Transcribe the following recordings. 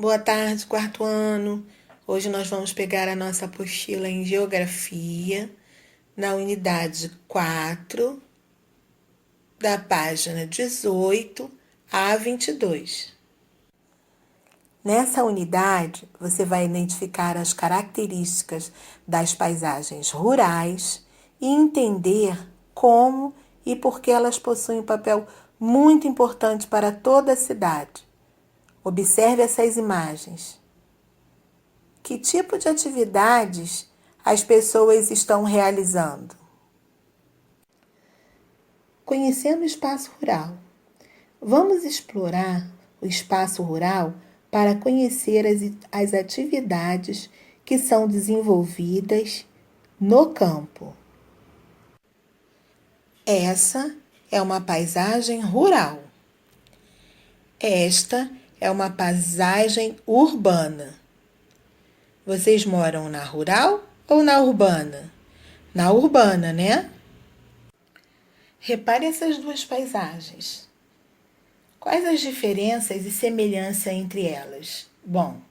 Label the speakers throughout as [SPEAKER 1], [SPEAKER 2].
[SPEAKER 1] Boa tarde, quarto ano. Hoje nós vamos pegar a nossa apostila em Geografia, na unidade 4, da página 18 a 22. Nessa unidade, você vai identificar as características das paisagens rurais e entender como e por que elas possuem um papel muito importante para toda a cidade. Observe essas imagens. Que tipo de atividades as pessoas estão realizando? Conhecendo o espaço rural. Vamos explorar o espaço rural para conhecer as atividades que são desenvolvidas no campo. Essa é uma paisagem rural. Esta é uma paisagem urbana. Vocês moram na rural ou na urbana? Na urbana, né? Repare essas duas paisagens. Quais as diferenças e semelhanças entre elas? Bom,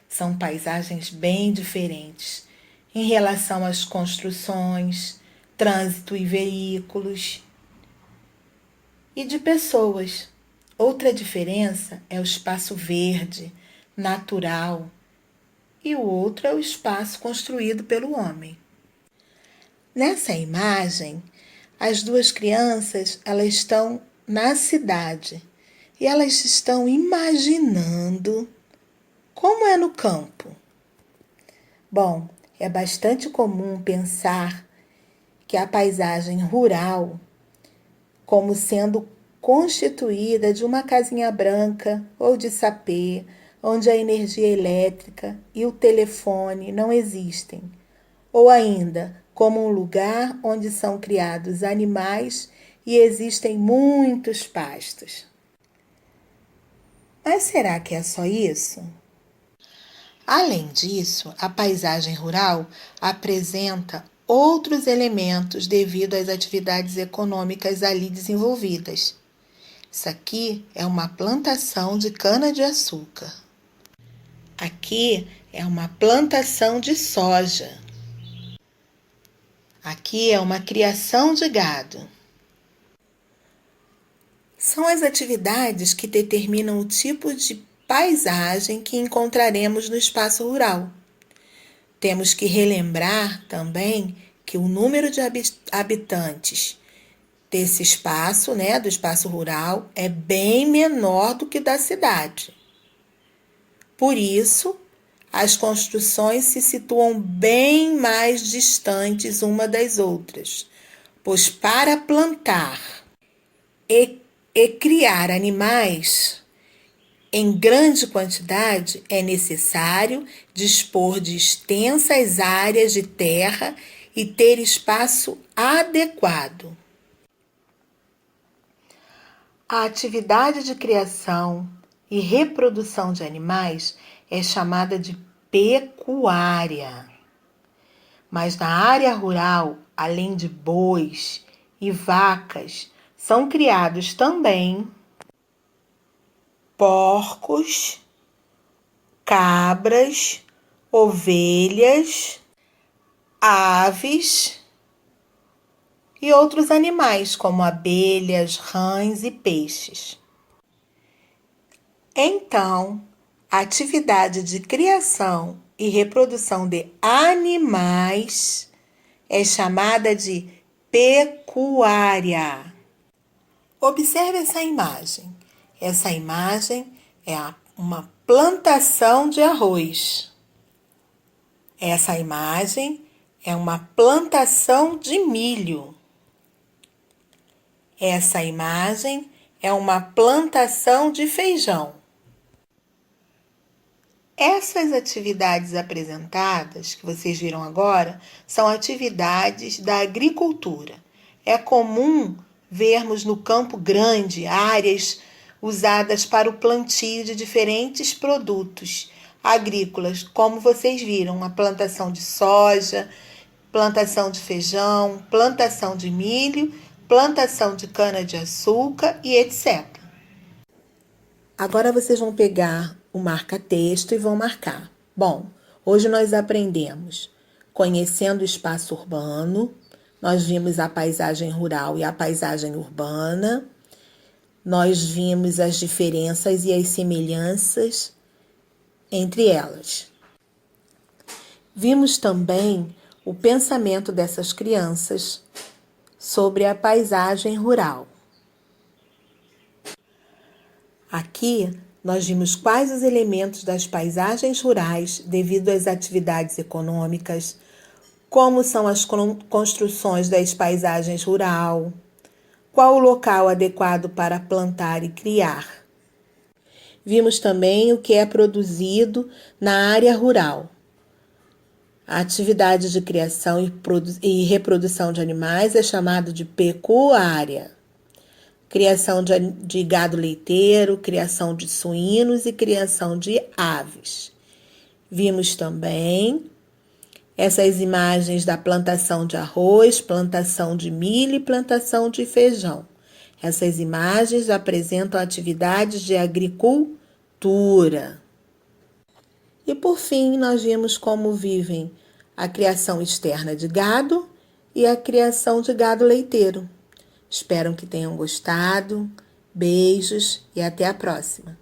[SPEAKER 1] são paisagens bem diferentes em relação às construções, trânsito e veículos e de pessoas. Outra diferença é o espaço verde, natural, e o outro é o espaço construído pelo homem. Nessa imagem, as duas crianças elas estão na cidade e elas estão imaginando como é no campo. Bom, é bastante comum pensar que a paisagem rural como sendo constituída de uma casinha branca ou de sapê, onde a energia elétrica e o telefone não existem, ou ainda como um lugar onde são criados animais e existem muitos pastos. Mas será que é só isso? Além disso, a paisagem rural apresenta outros elementos devido às atividades econômicas ali desenvolvidas. Isso aqui é uma plantação de cana-de-açúcar. Aqui é uma plantação de soja. Aqui é uma criação de gado. São as atividades que determinam o tipo de paisagem que encontraremos no espaço rural. Temos que relembrar também que o número de habitantes desse espaço, do espaço rural, é bem menor do que da cidade. Por isso, as construções se situam bem mais distantes uma das outras, pois para plantar e criar animais em grande quantidade é necessário dispor de extensas áreas de terra e ter espaço adequado. A atividade de criação e reprodução de animais é chamada de pecuária. Mas na área rural, além de bois e vacas, são criados também porcos, cabras, ovelhas, aves e outros animais, como abelhas, rãs e peixes. Então, a atividade de criação e reprodução de animais é chamada de pecuária. Observe essa imagem. Essa imagem é uma plantação de arroz. Essa imagem é uma plantação de milho. Essa imagem é uma plantação de feijão. Essas atividades apresentadas, que vocês viram agora, são atividades da agricultura. É comum vermos no campo grande áreas usadas para o plantio de diferentes produtos agrícolas, como vocês viram, a plantação de soja, plantação de feijão, plantação de milho, plantação de cana-de-açúcar e etc. Agora vocês vão pegar o marca-texto e vão marcar. Bom, hoje nós aprendemos conhecendo o espaço urbano, nós vimos a paisagem rural e a paisagem urbana, nós vimos as diferenças e as semelhanças entre elas. Vimos também o pensamento dessas crianças sobre a paisagem rural. Aqui nós vimos quais os elementos das paisagens rurais devido às atividades econômicas, como são as construções das paisagens rural, qual o local adequado para plantar e criar. Vimos também o que é produzido na área rural. A atividade de criação e reprodução de animais é chamada de pecuária. Criação de gado leiteiro, criação de suínos e criação de aves. Vimos também essas imagens da plantação de arroz, plantação de milho e plantação de feijão. Essas imagens apresentam atividades de agricultura. E por fim, nós vimos como vivem a criação externa de gado e a criação de gado leiteiro. Espero que tenham gostado. Beijos e até a próxima.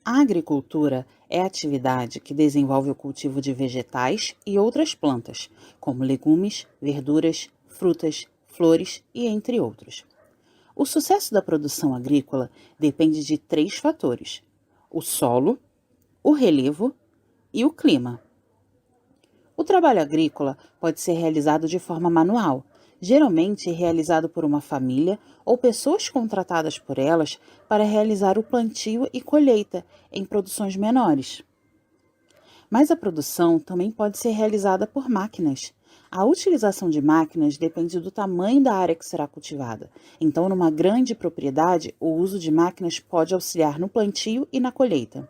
[SPEAKER 2] A agricultura é a atividade que desenvolve o cultivo de vegetais e outras plantas, como legumes, verduras, frutas, flores e entre outros. O sucesso da produção agrícola depende de 3 fatores: o solo, o relevo e o clima. O trabalho agrícola pode ser realizado de forma manual, geralmente realizado por uma família ou pessoas contratadas por elas para realizar o plantio e colheita em produções menores. Mas a produção também pode ser realizada por máquinas. A utilização de máquinas depende do tamanho da área que será cultivada. Então, numa grande propriedade, o uso de máquinas pode auxiliar no plantio e na colheita.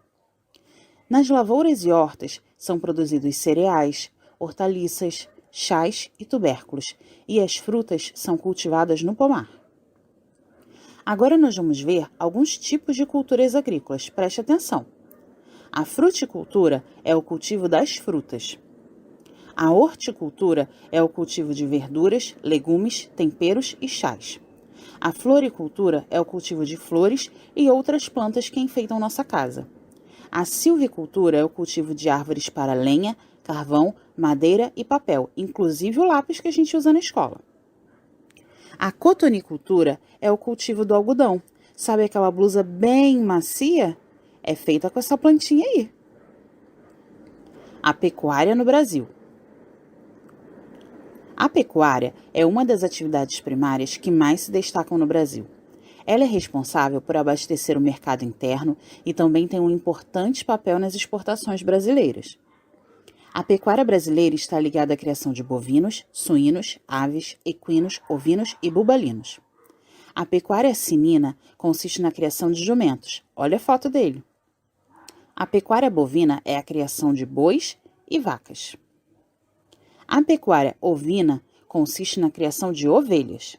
[SPEAKER 2] Nas lavouras e hortas são produzidos cereais, hortaliças, chás e tubérculos, e as frutas são cultivadas no pomar. Agora nós vamos ver alguns tipos de culturas agrícolas. Preste atenção. A fruticultura é o cultivo das frutas. A horticultura é o cultivo de verduras, legumes, temperos e chás. A floricultura é o cultivo de flores e outras plantas que enfeitam nossa casa. A silvicultura é o cultivo de árvores para lenha, carvão, madeira e papel, inclusive o lápis que a gente usa na escola. A cotonicultura é o cultivo do algodão. Sabe aquela blusa bem macia? É feita com essa plantinha aí. A pecuária no Brasil. A pecuária é uma das atividades primárias que mais se destacam no Brasil. Ela é responsável por abastecer o mercado interno e também tem um importante papel nas exportações brasileiras. A pecuária brasileira está ligada à criação de bovinos, suínos, aves, equinos, ovinos e bubalinos. A pecuária sinina consiste na criação de jumentos. Olha a foto dele. A pecuária bovina é a criação de bois e vacas. A pecuária ovina consiste na criação de ovelhas.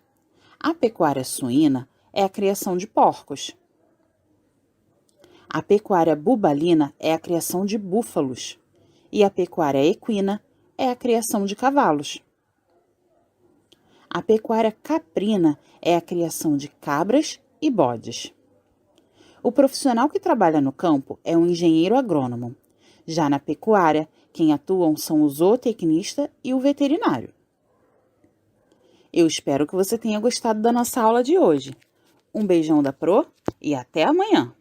[SPEAKER 2] A pecuária suína é a criação de porcos. A pecuária bubalina é a criação de búfalos. E a pecuária equina é a criação de cavalos. A pecuária caprina é a criação de cabras e bodes. O profissional que trabalha no campo é um engenheiro agrônomo. Já na pecuária, quem atuam são o zootecnista e o veterinário. Eu espero que você tenha gostado da nossa aula de hoje. Um beijão da Pro e até amanhã!